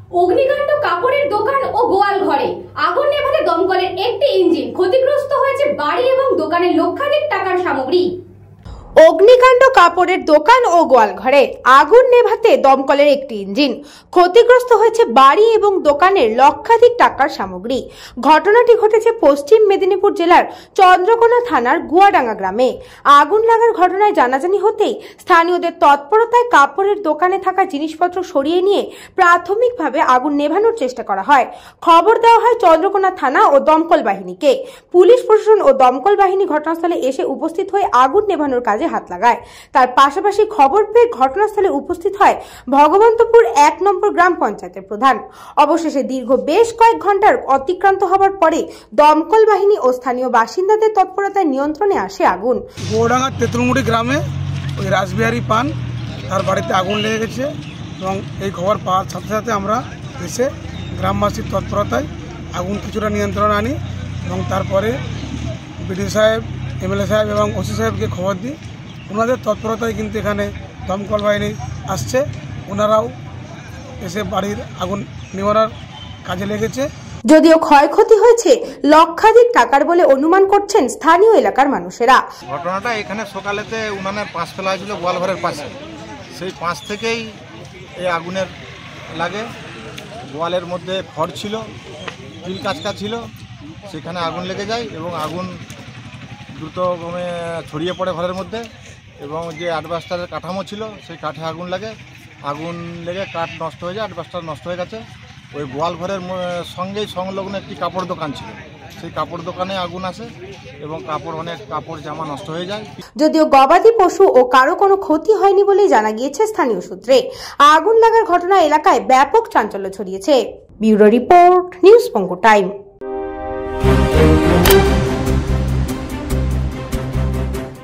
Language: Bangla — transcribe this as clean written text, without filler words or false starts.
অগ্নিকাণ্ড কাপড়ের দোকান ও গোয়াল ঘরে আগুন নেভাতে দমকলের একটি ইঞ্জিন, ক্ষতিগ্রস্ত হয়েছে বাড়ি এবং দোকানের লক্ষাধিক টাকার সামগ্রী। অগ্নিকাণ্ড কাপড়ের দোকান ও গোয়াল ঘরে আগুন নেভাতে দমকলের একটি ইঞ্জিন, ক্ষতিগ্রস্ত হয়েছে বাড়ি এবং দোকানের লক্ষাধিক টাকার সামগ্রী। ঘটনাটি ঘটেছে পশ্চিম মেদিনীপুর জেলার চন্দ্রকোনা থানার গুয়াডাঙ্গা গ্রামে। আগুন লাগার ঘটনায় জানাজানি হতেই স্থানীয়দের তৎপরতায় কাপড়ের দোকানে থাকা জিনিসপত্র সরিয়ে নিয়ে প্রাথমিকভাবে আগুন নেভানোর চেষ্টা করা হয়। খবর দেওয়া হয় চন্দ্রকোনা থানা ও দমকল বাহিনীকে। পুলিশ প্রশাসন ও দমকল বাহিনী ঘটনাস্থলে এসে উপস্থিত হয়ে আগুন নেভানোর কাজে হাত লাগায়। তার পাশাপাশি খবর পেয়ে ঘটনাস্থলে উপস্থিত হয় ভগবন্তপুর ১ নম্বর গ্রাম পঞ্চায়েতের প্রধান। অবশেষে দীর্ঘ বেশ কয়েক ঘন্টার অতিক্রান্ত হবার পরে দমকল বাহিনী ও স্থানীয় বাসিন্দাদের তৎপরতায় নিয়ন্ত্রণে আসে আগুন। গোয়াডাঙ্গা তেঁতুলমুড়ি গ্রামে ওই রাসবিহারী পান তার বাড়িতে আগুন লেগে গেছে এবং এই খবর পাওয়ার সাথে সাথে আমরা এসে গ্রামবাসীর তৎপরতায় আগুন কিছুটা নিয়ন্ত্রণে আনি এবং তারপরে বিডিও সাহেব, এমএলএ সাহেব এবং ওসি সাহেবকে খবর দিই। ওনাদের তৎপরতায় কিন্তু এখানে দমকল বাহিনী আসছে, ওনারাও এসে বাড়ির আগুন নেভানোর কাজে লেগেছে। যদিও ক্ষয়ক্ষতি হয়েছে লক্ষাধিক টাকার বলে অনুমান করছেন স্থানীয় এলাকার মানুষেরা। ঘটনাটা এখানে সকালেতে উনানের পাঁচ ফেলা হয়েছিল গোয়ালঘরের পাশে, সেই পাঁচ থেকেই এই আগুনের লাগে। গোয়ালের মধ্যে খড় ছিল, তিল কাঁচকা ছিল, সেখানে আগুন লেগে যায় এবং আগুন দ্রুতক্রমে ছড়িয়ে পড়ে ঘরের মধ্যে এবং যে অ্যাডভাস্টারের কাঠামো ছিল সেই কাঠে আগুন লাগে। আগুন লেগে কাঠ নষ্ট হয়ে যায়, অ্যাডভাস্টার নষ্ট হয়ে গেছে। ওই গোয়াল ঘরের সঙ্গেই সংলগ্ন একটি কাপড় দোকান ছিল, সেই কাপড় দোকানে আগুন আসে এবং অনেক কাপড় জামা নষ্ট হয়ে যায়। যদিও গবাদি পশু ও কারো কোনো ক্ষতি হয়নি বলেই জানা গিয়েছে স্থানীয় সূত্রে। আগুন লাগার ঘটনা এলাকায় ব্যাপক চাঞ্চল্য ছড়িয়েছে। ব্যুরো রিপোর্ট, নিউজ পঙ্গু টাইম।